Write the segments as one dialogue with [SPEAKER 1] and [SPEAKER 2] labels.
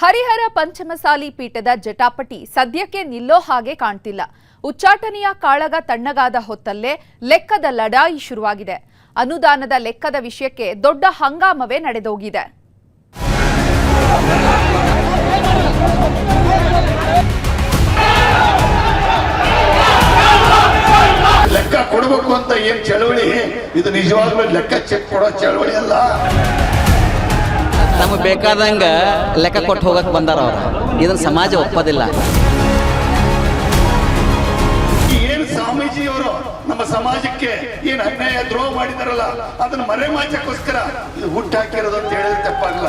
[SPEAKER 1] ಹರಿಹರ ಪಂಚಮಸಾಲಿ ಪೀಠದ ಜಟಾಪಟಿ ಸದ್ಯಕ್ಕೆ ನಿಲ್ಲೋ ಹಾಗೆ ಕಾಣ್ತಿಲ್ಲ. ಉಚ್ಚಾಟನೆಯ ಕಾಳಗ ತಣ್ಣಗಾದ ಹೊತ್ತಲ್ಲೇ ಲೆಕ್ಕದ ಲಡಾಯಿ ಶುರುವಾಗಿದೆ. ಅನುದಾನದ ಲೆಕ್ಕದ ವಿಷಯಕ್ಕೆ ದೊಡ್ಡ ಹಂಗಾಮವೇ ನಡೆದೋಗಿದೆ.
[SPEAKER 2] ಲೆಕ್ಕ ಕೊಡಬೇಕು ಅಂತ ಏನ್ ಚಳವಳಿ ಇದು ನಿಜವಾಗ್ಲೂ ಲೆಕ್ಕ ಚೆಕ್ ಕೊಡೋ ಚಳವಳಿ ಅಲ್ಲ.
[SPEAKER 3] ನಮಗೆ ಬೇಕಾದಂಗ ಲೆಕ್ಕ ಕೊಟ್ಟು ಹೋಗಕ್ ಬಂದಾರ ಅವ್ರು. ಇದನ್ನ ಸಮಾಜ ಒಪ್ಪೋದಿಲ್ಲ.
[SPEAKER 2] ಏನ್ ಸ್ವಾಮೀಜಿಯವರು ನಮ್ಮ ಸಮಾಜಕ್ಕೆ ಏನ್ ಅನ್ಯಾಯ ದ್ರೋಹ ಮಾಡಿದಾರಲ್ಲ ಅದನ್ನ ಮರೆಮಾಚಕ್ಕೋಸ್ಕರ ಇದು ಹುಟ್ಟಾಕಿರೋದು ಅಂತ ಹೇಳಿದ್ರೆ ತಪ್ಪಾಗಲ್ಲ.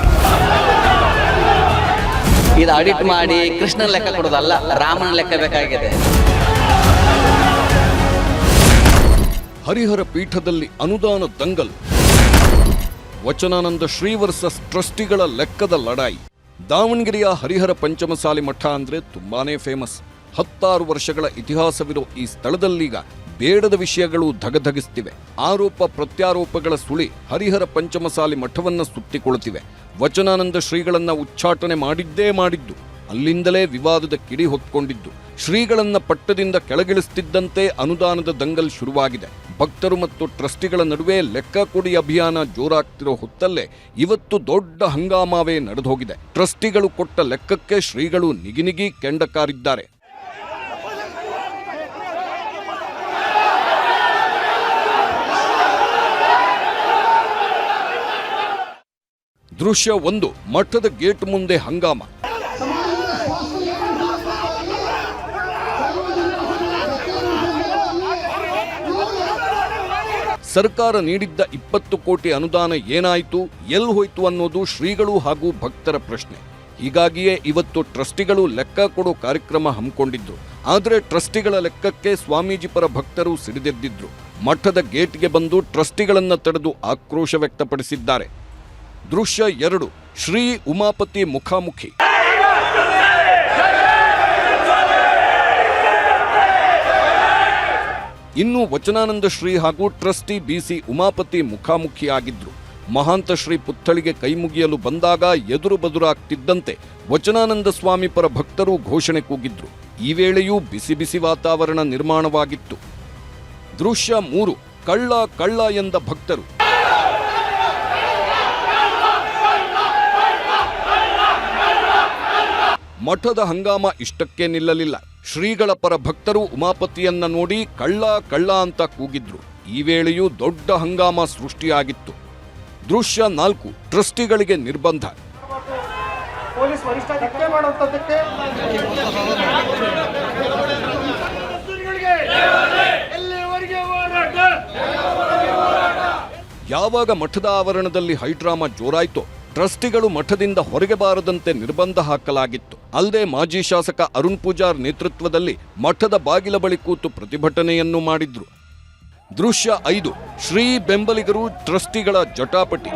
[SPEAKER 3] ಇದು ಆಡಿಟ್ ಮಾಡಿ ಕೃಷ್ಣನ ಲೆಕ್ಕ ಕೊಡೋದಲ್ಲ, ರಾಮನ ಲೆಕ್ಕ ಬೇಕಾಗಿದೆ.
[SPEAKER 4] ಹರಿಹರ ಪೀಠದಲ್ಲಿ ಅನುದಾನ ದಂಗಲ್, ವಚನಾನಂದ ಶ್ರೀ ವರ್ಸಸ್ ಟ್ರಸ್ಟಿಗಳ ಲೆಕ್ಕದ ಲಡಾಯಿ. ದಾವಣಗೆರೆಯ ಹರಿಹರ ಪಂಚಮಸಾಲಿ ಮಠ ಅಂದ್ರೆ ತುಂಬಾನೇ ಫೇಮಸ್. 16 ವರ್ಷಗಳ ಇತಿಹಾಸವಿರೋ ಈ ಸ್ಥಳದಲ್ಲೀಗ ಬೇಡದ ವಿಷಯಗಳು ಧಗಧಗಿಸ್ತಿವೆ. ಆರೋಪ ಪ್ರತ್ಯಾರೋಪಗಳ ಸುಳಿ ಹರಿಹರ ಪಂಚಮಸಾಲಿ ಮಠವನ್ನ ಸುತ್ತಿಕೊಳ್ಳುತ್ತಿವೆ. ವಚನಾನಂದ ಶ್ರೀಗಳನ್ನ ಉಚ್ಚಾಟನೆ ಮಾಡಿದ್ದು, ಅಲ್ಲಿಂದಲೇ ವಿವಾದದ ಕಿಡಿ ಹೊತ್ಕೊಂಡಿದ್ದು. ಶ್ರೀಗಳನ್ನ ಪಟ್ಟದಿಂದ ಕೆಳಗಿಳಿಸುತ್ತಿದ್ದಂತೆ ಅನುದಾನದ ದಂಗಲ್ ಶುರುವಾಗಿದೆ. ಭಕ್ತರು ಮತ್ತು ಟ್ರಸ್ಟಿಗಳ ನಡುವೆ ಲೆಕ್ಕ ಕೊಡಿ ಅಭಿಯಾನ ಜೋರಾಗ್ತಿರೋ ಹೊತ್ತಲ್ಲೇ ಇವತ್ತು ದೊಡ್ಡ ಹಂಗಾಮವೇ ನಡೆದೋಗಿದೆ. ಟ್ರಸ್ಟಿಗಳು ಕೊಟ್ಟ ಲೆಕ್ಕಕ್ಕೆ ಶ್ರೀಗಳು ನಿಗಿನಿಗಿ ಕೆಂಡ ಕಾರಿದ್ದಾರೆ. ದೃಶ್ಯ 1, ಮಠದ ಗೇಟ್ ಮುಂದೆ ಹಂಗಾಮ. ಸರ್ಕಾರ ನೀಡಿದ್ದ 20 ಕೋಟಿ ಅನುದಾನ ಏನಾಯಿತು, ಎಲ್ಲಿ ಹೋಯ್ತು ಅನ್ನೋದು ಶ್ರೀಗಳು ಹಾಗೂ ಭಕ್ತರ ಪ್ರಶ್ನೆ. ಹೀಗಾಗಿಯೇ ಇವತ್ತು ಟ್ರಸ್ಟಿಗಳು ಲೆಕ್ಕ ಕೊಡೋ ಕಾರ್ಯಕ್ರಮ ಹಮ್ಮಿಕೊಂಡಿದ್ರು. ಆದರೆ ಟ್ರಸ್ಟಿಗಳ ಲೆಕ್ಕಕ್ಕೆ ಸ್ವಾಮೀಜಿ ಪರ ಭಕ್ತರು ಸಿಡಿದೆದ್ದಿದ್ರು. ಮಠದ ಗೇಟ್ಗೆ ಬಂದು ಟ್ರಸ್ಟಿಗಳನ್ನ ತಡೆದು ಆಕ್ರೋಶ ವ್ಯಕ್ತಪಡಿಸಿದ್ದಾರೆ. ದೃಶ್ಯ 2, ಶ್ರೀ ಉಮಾಪತಿ ಮುಖಾಮುಖಿ. ಇನ್ನು ವಚನಾನಂದ ಶ್ರೀ ಹಾಗೂ ಟ್ರಸ್ಟಿ ಬಿಸಿ ಉಮಾಪತಿ ಮುಖಾಮುಖಿಯಾಗಿದ್ರು. ಮಹಾಂತ ಶ್ರೀ ಪುತ್ಥಳಿಗೆ ಕೈ ಮುಗಿಯಲು ಬಂದಾಗ ಎದುರು ಬದುರಾಗ್ತಿದ್ದಂತೆ ವಚನಾನಂದ ಸ್ವಾಮಿ ಪರ ಭಕ್ತರು ಘೋಷಣೆ ಕೂಗಿದ್ರು. ಈ ವೇಳೆಯೂ ಬಿಸಿ ಬಿಸಿ ವಾತಾವರಣ ನಿರ್ಮಾಣವಾಗಿತ್ತು. ದೃಶ್ಯ 3, ಕಳ್ಳ ಕಳ್ಳ ಎಂದ ಭಕ್ತರು. ಮಠದ ಹಂಗಾಮ ಇಷ್ಟಕ್ಕೆ ನಿಲ್ಲಲಿಲ್ಲ. ಶ್ರೀಗಳ ಪರ ಭಕ್ತರು ಉಮಾಪತಿಯನ್ನ ನೋಡಿ ಕಳ್ಳ ಕಳ್ಳ ಅಂತ ಕೂಗಿದ್ರು. ಈ ವೇಳೆಯೂ ದೊಡ್ಡ ಹಂಗಾಮ ಸೃಷ್ಟಿಯಾಗಿತ್ತು. ದೃಶ್ಯ 4, ಟ್ರಸ್ಟಿಗಳಿಗೆ ನಿರ್ಬಂಧ. ಯಾವಾಗ ಮಠದ ಆವರಣದಲ್ಲಿ ಹೈಡ್ರಾಮಾ ಜೋರಾಯ್ತೋ ಟ್ರಸ್ಟಿಗಳು ಮಠದಿಂದ ಹೊರಗೆ ಬಾರದಂತೆ ನಿರ್ಬಂಧ ಹಾಕಲಾಗಿತ್ತು. ಅಲ್ಲದೆ ಮಾಜಿ ಶಾಸಕ ಅರುಣ್ ಪೂಜಾರ್ ನೇತೃತ್ವದಲ್ಲಿ ಮಠದ ಬಾಗಿಲ ಬಳಿ ಕೂತು ಪ್ರತಿಭಟನೆಯನ್ನು ಮಾಡಿದ್ರು. ದೃಶ್ಯ 5, ಶ್ರೀ ಬೆಂಬಲಿಗರು ಟ್ರಸ್ಟಿಗಳ ಜಟಾಪಟಿ.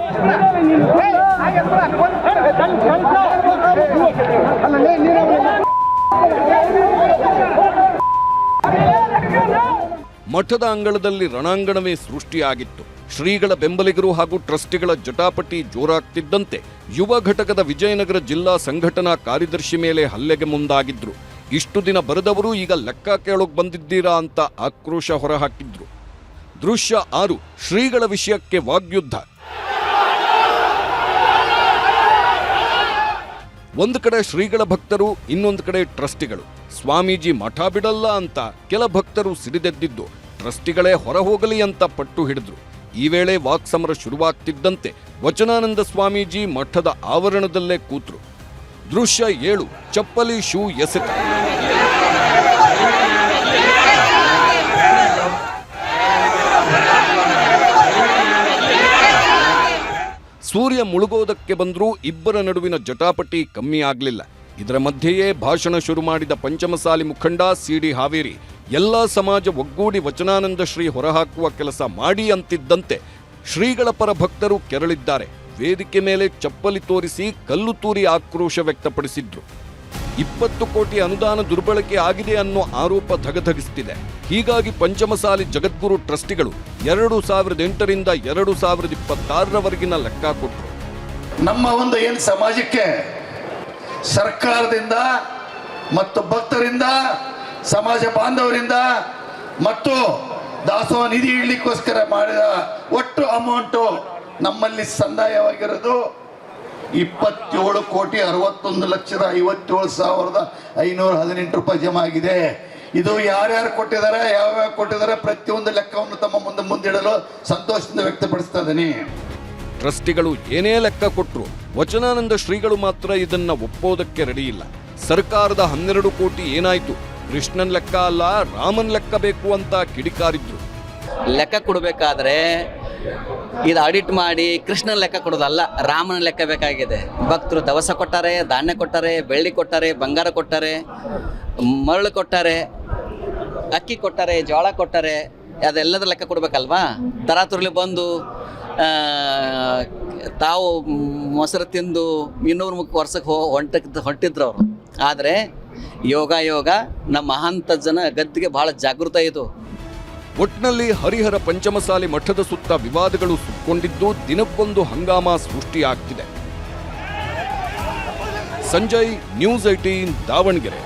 [SPEAKER 4] ಮಠದ ಅಂಗಳದಲ್ಲಿ ರಣಾಂಗಣವೇ ಸೃಷ್ಟಿಯಾಗಿತ್ತು. ಶ್ರೀಗಳ ಬೆಂಬಲಿಗರು ಹಾಗೂ ಟ್ರಸ್ಟಿಗಳ ಜಟಾಪಟಿ ಜೋರಾಗ್ತಿದ್ದಂತೆ ಯುವ ಘಟಕದ ವಿಜಯನಗರ ಜಿಲ್ಲಾ ಸಂಘಟನಾ ಕಾರ್ಯದರ್ಶಿ ಮೇಲೆ ಹಲ್ಲೆಗೆ ಮುಂದಾಗಿದ್ರು. ಇಷ್ಟು ದಿನ ಬರೆದವರು ಈಗ ಲೆಕ್ಕ ಕೇಳೋಕ್ ಬಂದಿದ್ದೀರಾ ಅಂತ ಆಕ್ರೋಶ ಹೊರಹಾಕಿದ್ರು. ದೃಶ್ಯ 6, ಶ್ರೀಗಳ ವಿಷಯಕ್ಕೆ ವಾಗ್ಯುದ್ಧ. ಒಂದು ಕಡೆ ಶ್ರೀಗಳ ಭಕ್ತರು, ಇನ್ನೊಂದು ಕಡೆ ಟ್ರಸ್ಟಿಗಳು. ಸ್ವಾಮೀಜಿ ಮಠ ಬಿಡಲ್ಲ ಅಂತ ಕೆಲ ಭಕ್ತರು ಸಿಡಿದೆದ್ದಿದ್ದು, ಟ್ರಸ್ಟಿಗಳೇ ಹೊರ ಹೋಗಲಿ ಅಂತ ಪಟ್ಟು ಹಿಡಿದ್ರು. ಈ ವೇಳೆ ವಾಕ್ಸಮರ ಶುರುವಾಗ್ತಿದ್ದಂತೆ ವಚನಾನಂದ ಸ್ವಾಮೀಜಿ ಮಠದ ಆವರಣದಲ್ಲೇ ಕೂತ್ರು. ದೃಶ್ಯ 7, ಚಪ್ಪಲಿ ಶೂ ಎಸೆತ. ಸೂರ್ಯ ಮುಳುಗೋದಕ್ಕೆ ಬಂದರೂ ಇಬ್ಬರ ನಡುವಿನ ಜಟಾಪಟಿ ಕಮ್ಮಿ ಆಗಲಿಲ್ಲ. ಇದರ ಮಧ್ಯೆಯೇ ಭಾಷಣ ಶುರು ಮಾಡಿದ ಪಂಚಮಸಾಲಿ ಮುಖಂಡ ಸಿಡಿ ಹಾವೇರಿ ಎಲ್ಲ ಸಮಾಜ ಒಗ್ಗೂಡಿ ವಚನಾನಂದ ಶ್ರೀ ಹೊರಹಾಕುವ ಕೆಲಸ ಮಾಡಿ ಅಂತಿದ್ದಂತೆ ಶ್ರೀಗಳ ಪರ ಭಕ್ತರು ಕೆರಳಿದ್ದಾರೆ. ವೇದಿಕೆ ಮೇಲೆ ಚಪ್ಪಲಿ ತೋರಿಸಿ ಕಲ್ಲು ತೂರಿ ಆಕ್ರೋಶ ವ್ಯಕ್ತಪಡಿಸಿದ್ರು. 20 ಕೋಟಿ ಅನುದಾನ ದುರ್ಬಳಕೆ ಆಗಿದೆ ಅನ್ನೋ ಆರೋಪ ಧಗಧಗಿಸುತ್ತಿದೆ. ಹೀಗಾಗಿ ಪಂಚಮಸಾಲಿ ಜಗದ್ಗುರು ಟ್ರಸ್ಟಿಗಳು 2008ರಿಂದ 2026ರವರೆಗಿನ ಲೆಕ್ಕ ಕೊಟ್ಟರು.
[SPEAKER 2] ನಮ್ಮ ಒಂದು ಏನು ಸಮಾಜಕ್ಕೆ ಸರ್ಕಾರದಿಂದ ಮತ್ತು ಭಕ್ತರಿಂದ, ಸಮಾಜ ಬಾಂಧವರಿಂದ ಮತ್ತು ದಾಸೋಹ ನಿಧಿ ಇಡ್ಲಿಕ್ಕೋಸ್ಕರ ಮಾಡಿದ ಒಟ್ಟು ಅಮೌಂಟು ನಮ್ಮಲ್ಲಿ ಸಂದಾಯವಾಗಿರೋದು 27,61,57,518 ರೂಪಾಯಿ ಜಮಾ ಆಗಿದೆ. ಇದು ಯಾರ್ಯಾರು ಕೊಟ್ಟಿದ್ದಾರೆ, ಯಾವ್ಯಾವ ಕೊಟ್ಟಿದ್ದಾರೆ, ಪ್ರತಿಯೊಂದು ಲೆಕ್ಕವನ್ನು ತಮ್ಮ ಮುಂದಿಡಲು ಸಂತೋಷದಿಂದ ವ್ಯಕ್ತಪಡಿಸ್ತಾ ಇದ್ದೀನಿ.
[SPEAKER 4] ಟ್ರಸ್ಟಿಗಳು ಏನೇ ಲೆಕ್ಕ ಕೊಟ್ಟರು ವಚನಾನಂದ ಶ್ರೀಗಳು ಮಾತ್ರ ಇದನ್ನ ಒಪ್ಪೋದಕ್ಕೆ ರೆಡಿ ಇಲ್ಲ. ಸರ್ಕಾರದ 12 ಕೋಟಿ ಏನಾಯ್ತು, ಕೃಷ್ಣನ್ ಲೆಕ್ಕ ಅಲ್ಲ ರಾಮನ್ ಲೆಕ್ಕ ಬೇಕು ಅಂತ ಕಿಡಿಕಾರಿದ್ರು.
[SPEAKER 3] ಲೆಕ್ಕ ಕೊಡಬೇಕಾದ್ರೆ ಇದು ಆಡಿಟ್ ಮಾಡಿ ಕೃಷ್ಣನ ಲೆಕ್ಕ ಕೊಡೋದಲ್ಲ, ರಾಮನ ಲೆಕ್ಕ ಬೇಕಾಗಿದೆ. ಭಕ್ತರು ದವಸ ಕೊಟ್ಟಾರೆ, ಧಾನ್ಯ ಕೊಟ್ಟಾರೆ, ಬೆಳ್ಳಿ ಕೊಟ್ಟಾರೆ, ಬಂಗಾರ ಕೊಟ್ಟಾರೆ, ಮರಳು ಕೊಟ್ಟಾರೆ, ಅಕ್ಕಿ ಕೊಟ್ಟಾರೆ, ಜೋಳ ಕೊಟ್ಟಾರೆ, ಅದೆಲ್ಲದರ ಲೆಕ್ಕ ಕೊಡ್ಬೇಕಲ್ವಾ? ತರಾತುರ್ಲಿ ಬಂದು ತಾವು ಮೊಸರು ತಿಂದು 200 ವರ್ಷಕ್ಕೆ ಹೊಂಟಿದ್ರು ಅವರು. ಆದರೆ ಯೋಗ ನಮ್ಮ ಮಹಾಂತ ಜನ ಗದ್ದಿಗೆ ಬಹಳ ಜಾಗೃತ ಇದು.
[SPEAKER 4] ಒಟ್ನಲ್ಲಿ ಹರಿಹರ ಪಂಚಮಸಾಲಿ ಮಠದ ಸುತ್ತ ವಿವಾದಗಳು ಸುಟ್ಕೊಂಡಿದ್ದು ದಿನಕ್ಕೊಂದು ಹಂಗಾಮ ಸೃಷ್ಟಿಯಾಗ್ತಿದೆ. ಸಂಜಯ್, ನ್ಯೂಸ್ 18, ದಾವಣಗೆರೆ.